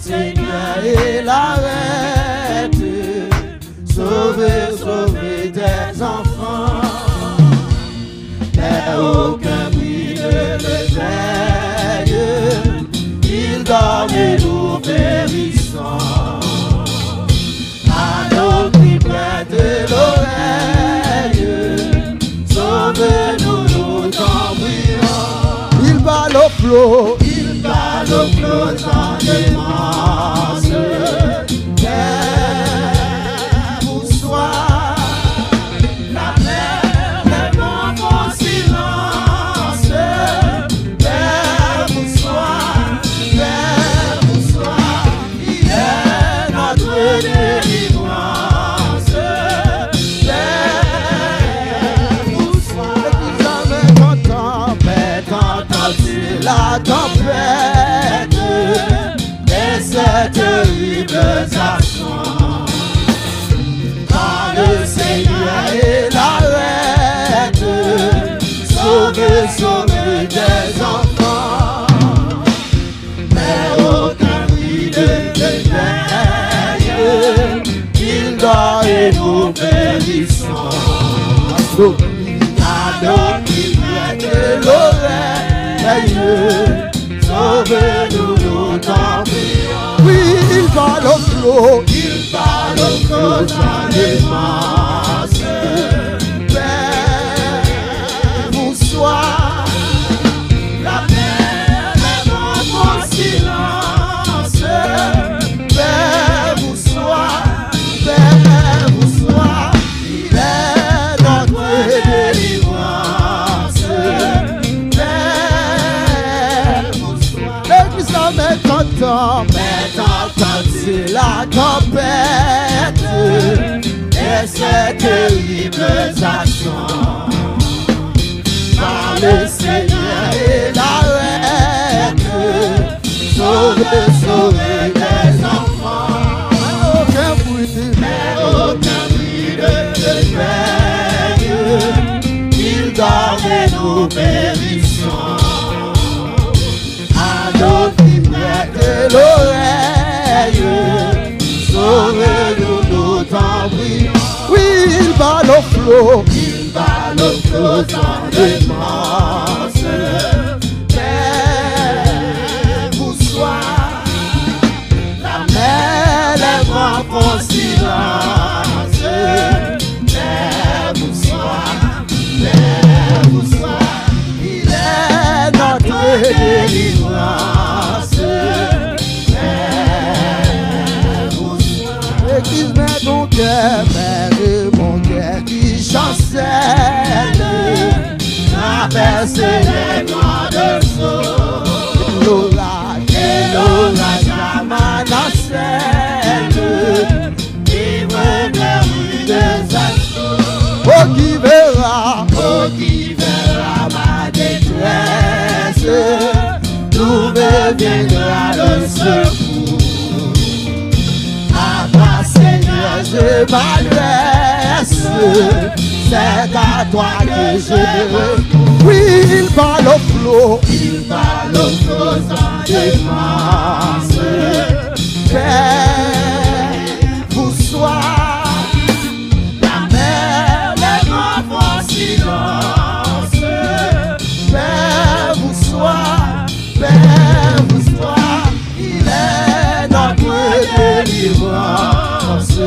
Seigneur est l'arrête. Sauver, sauver tes enfants. Mais aucun bruit ne le veille. Il dorment et nous périssons. À nos cris prête l'oreille. Sauve-nous, nous t'en prions. Il bat le flot. Il bat le flot dans l'immense. La tempête et ses terribles actions. Quand le Seigneur est l'arrête, sauve, sauve tes enfants. Mais aucun bruit ne l'éveille, il dort et nous périssons. À nos qui prêtent l'oreille, sauve-nous, nous t'en prions. Oui, il va le flot. Il va le flot dans l'immense. Paix vous soit. La mer, les vents font silence. Paix vous soit. Paix vous soit. Il est notre délivrance. Mais t'entends, c'est la tempête et ses terribles actions. Par le Seigneur et l'arrête, sauve, sauve les enfants. Mais aucun bruit ne l'éveille, il dort et nous périssons. À nos prête l'oreille, sauve-nous, nous t'en prions. Oui, il bat le flot. Il bat le flot dans l'immense. Paix vous soit. La mer, les vents font silence. Paix vous soit. Paix vous soit. Il est notre délivrance. Église, mets ton cœur, mets mon cœur qui chancelle, traverse les grandes eaux, l'orage la menacelle, vivre des rues des assauts. Oh, qui verra ma détresse, d'où me viendra le secours. À toi, Seigneur, je m'adresse, c'est à toi que je recours. Oui, il va le flot. Il va le flot sans défense. Paix vous soit. La mer, les vents font silence. Paix vous soit. Paix vous soit. Il est notre délivrance.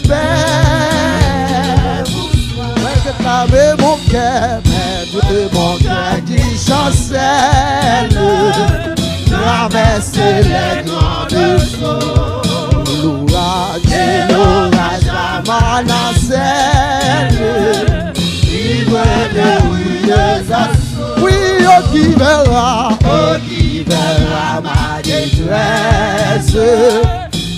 Paix vous soit. Réclamer mon cœur, mettre mon cœur qui chancelle, traverser les grandes eaux, l'orage la menacelle, vivre des rues des assauts. Oui, oh qui verra ma détresse,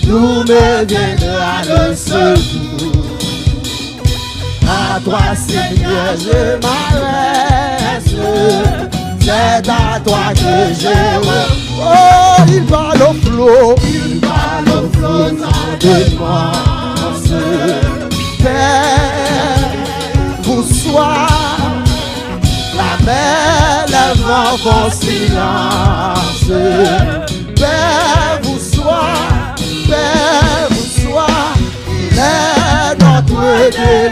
d'où me viendra le secours. À toi, Seigneur, je m'adresse, c'est à toi que je recours. Oh, il va le flot. Il va le flot sans défense. Paix vous soit. La mer, les vents font silence. Paix vous soit.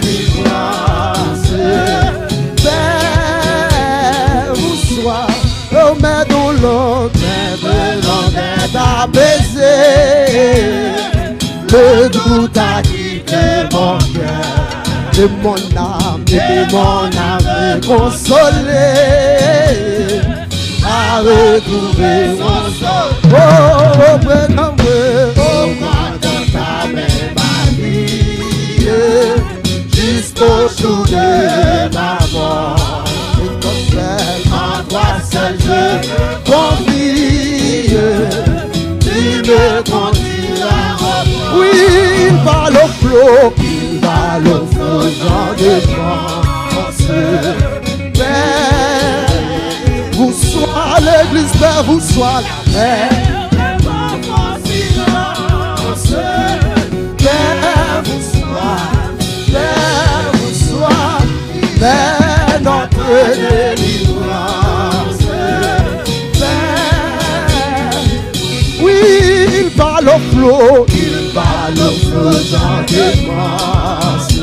délivrance. Père, vous sois, oh, mais dans l'autre, est apaisé. Le doute a quitté mon cœur, de mon âme, de mon âme consolé, a retrouvé mon sol. Oh, prends dans ta main ma vie, jusqu'au jour de ma mort. Et ton seul, en toi seul je me confie, tu me conduiras. Oui, il va au flot, Jean de France. Père, vous soyez l'église, Père, vous soyez la paix. Père, vous soyez, Père, notre délivrance. Père, oui, il va au flot, Jean de France.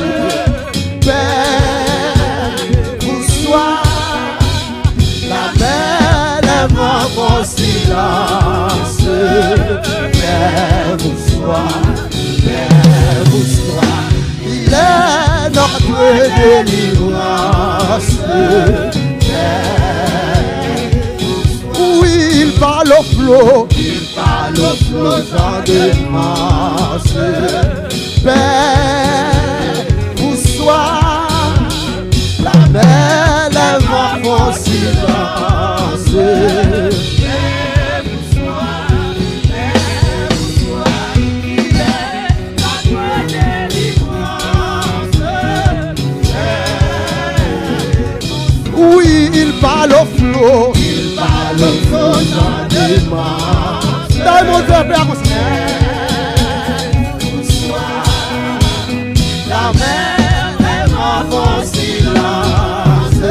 Père, vous soyez la belle et mon silence. Père, vous soyez, il est notre délivrance. Père, oui, il parle au flot, Jean de France. Père, vous soyez la belle et mon silence. Père, vous soyez, il est notre délivrance. Oui, il parle au flot, Jean de France. Dans mon Dieu, Père, vous soyez la mer et mon silence.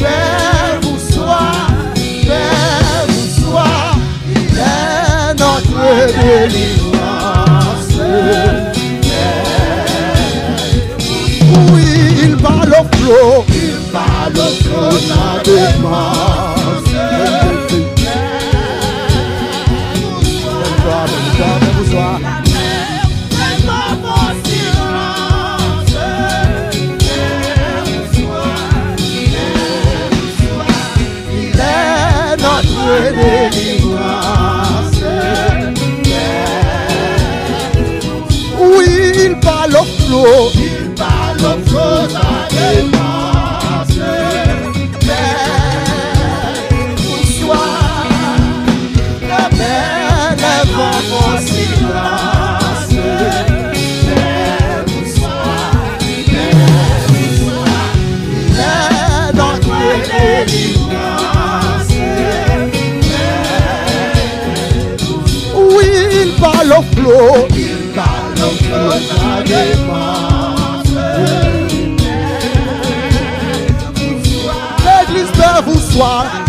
Père, vous soyez, il est notre délivrance. Oui, il parle au flot, Jean de France. Vous soyez délivrance. Oui, il parle au flot, Jean de France. Père, vous soyez la belle et mon silence. Père, vous soyez, il est notre délivrance. Oui, il parle au flot, Jean de France. L'église, Père, vous soyez.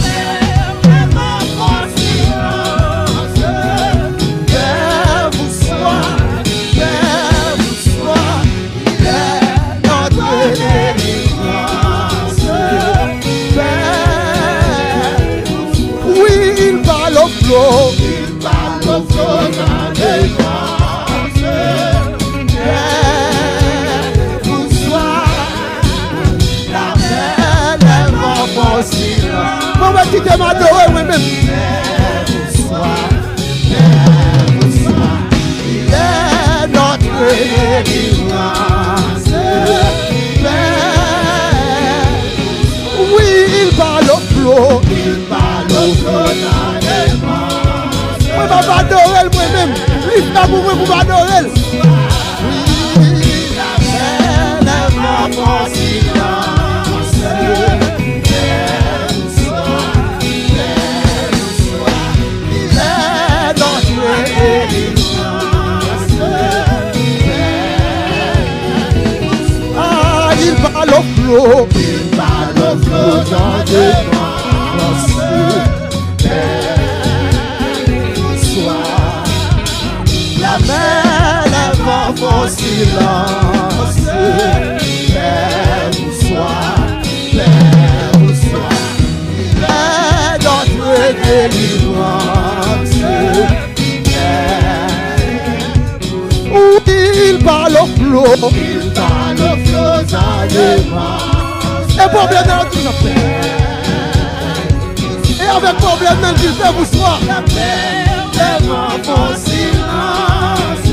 Il parle au flot, Jean de France. Père, vous soyez la belle et mon silence. Maman, qui te m'adore, moi-même. Père, vous soyez, il est notre délivrance. Père, oui, il parle au flot, Jean de France. Moi, je vais adorer moi-même. Livre d'amour, moi, vous adorer. Oui, la belle est mon silence. Père, vous soyez, il est notre délivrance. Ah, il parle au flot, Jean de France. La mer est mon silence. délivrance. Il parle au flot, il parle au flot, ça délivrance. Et problème dans tout ça fait. Et avec problème dans le fait vous soir. La paix, vraiment mon silence.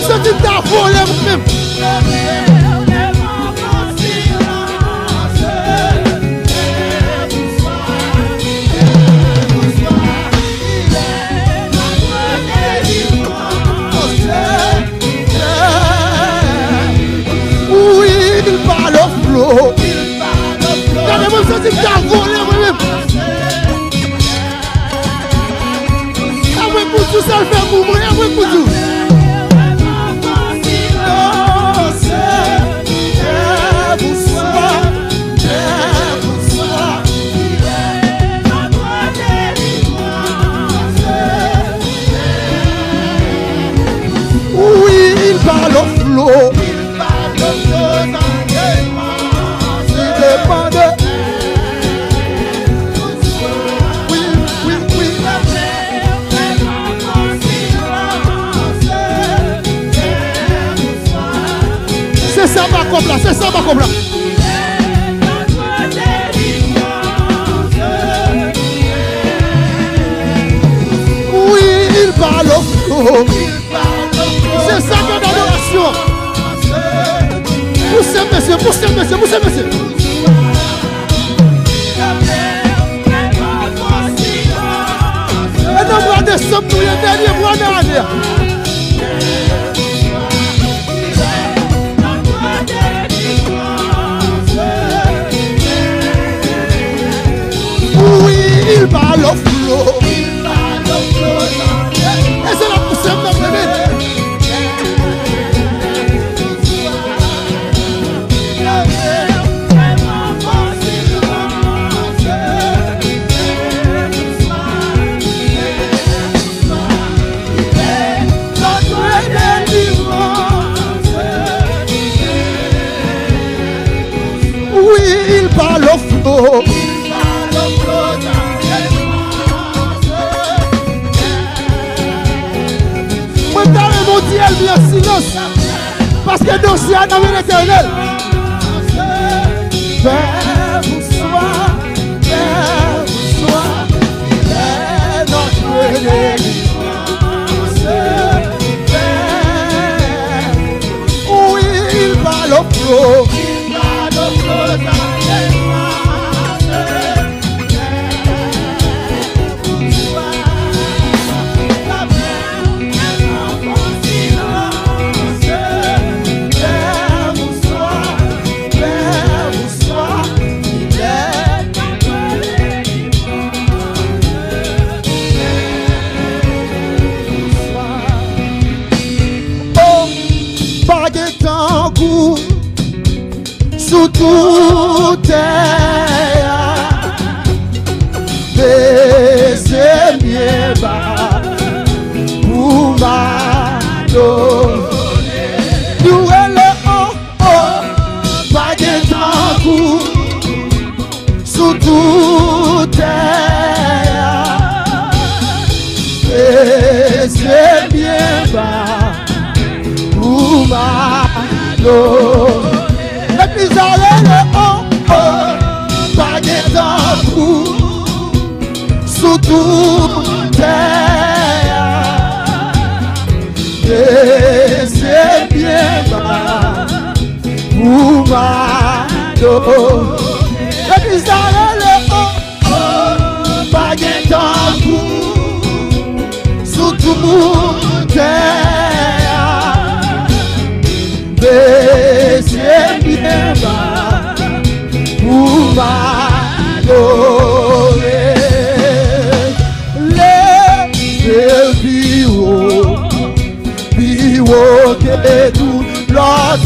C'est une tafole même. Oui, il parle au flot. Regardez-moi, c'est une tafole même. Tout ça fait mourir avec tout. Oui, il parle au flot. Il dépend de. C'est ça ma comme là, c'est ça ma comme là. Oui, il parle au flot. C'est ça que l'adoration. Poussez monsieur, poussez monsieur, poussez monsieur. Et dans le mois de décembre, nous le dernier mois de l'année. Oui, il parle au flot. Et c'est la poussée de notre bébé. Oui, il parle au flot. Elle vient silence parce que nous sommes dans l'éternel. Père vous soit, notre délivrance. Oui, il parle au flot. Sous tout terre, baisser mieux bas pour m'adorer. Nous le haut, pas de temps sous tout terre, baisser mieux bas pour m'adorer. L'église allait le haut, pas de temps sous toute terre, et c'est bien bas pour m'adorer. L'église allait le haut, pas de temps sous toute terre, et c'est bien bas pour m'adorer. Vivo que tu l'as.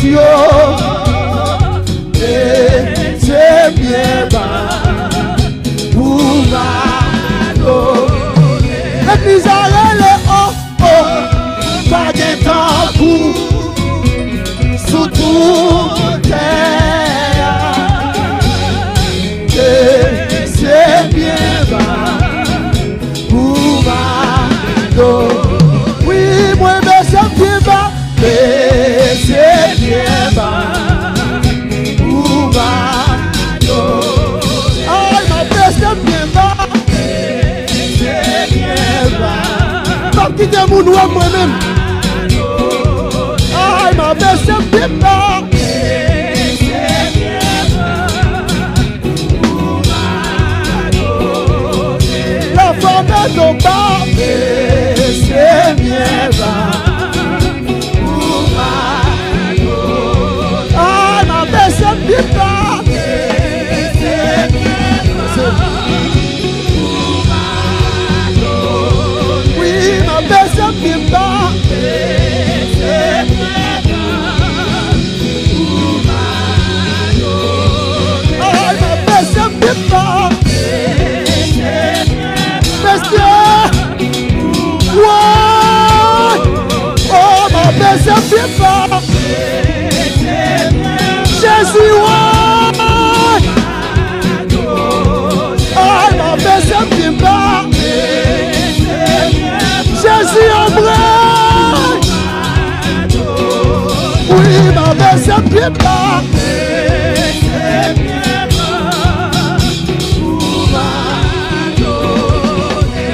louer moi-même. Ah, ma belle, c'est bien pas. La femme est au bas, c'est bien pas. Ah, ma belle, c'est bien pas. Oui, ma belle, c'est bien pas. Ah, ma belle, c'est bien pas. Oh, ma belle, c'est bien pas. Jésus, ouais. Oh, ma belle, c'est bien pas. Jésus, en vrai. Oui, ma belle, c'est bien pas.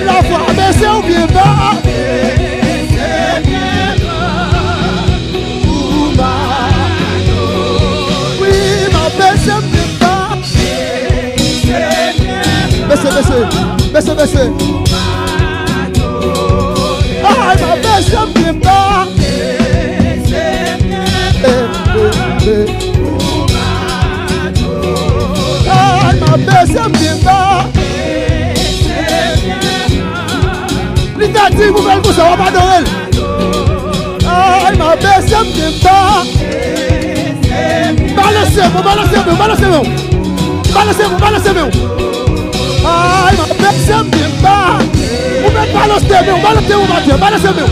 La foi, mais c'est bien pas. Baissez. Ah, ma belle, j'aime bien pas. Ah, ma belle, j'aime bien pas. L'État dit, vous faites ça, on va pas donner. Ah, ma belle, j'aime bien pas. Balancez-vous. Ah, ma belle, j'aime bien pas. Vous faites balancez-vous.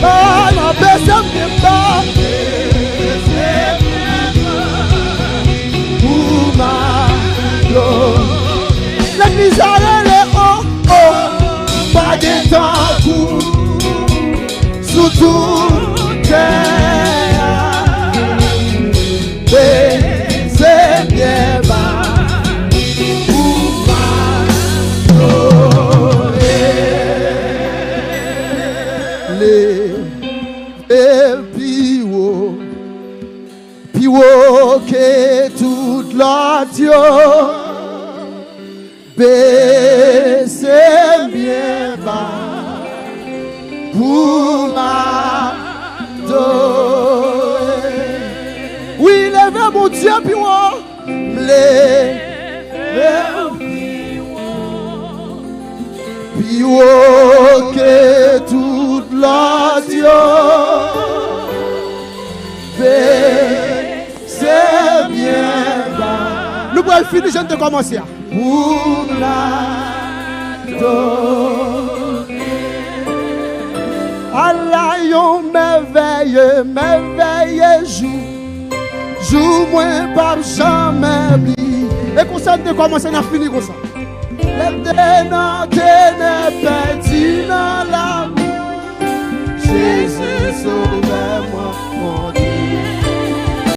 Ah, ma belle, j'aime bien pas. L'église elle est pas de temps sous tout terre. C'est bien bas pour m'adorer. Et puis que toute la Dieu. C'est bien bas pour m'adorer. Oui, lève mon Dieu, puis moi, puis que toute la Dieu. C'est bien bas. Nous pouvons finir, je ne te commence à. Pour l'adorer. Allah yon merveille joue moins pas jamais bi. Et comme ça, nous commençons à finir comme ça. Les ténèbres perdu dans la vie. Jésus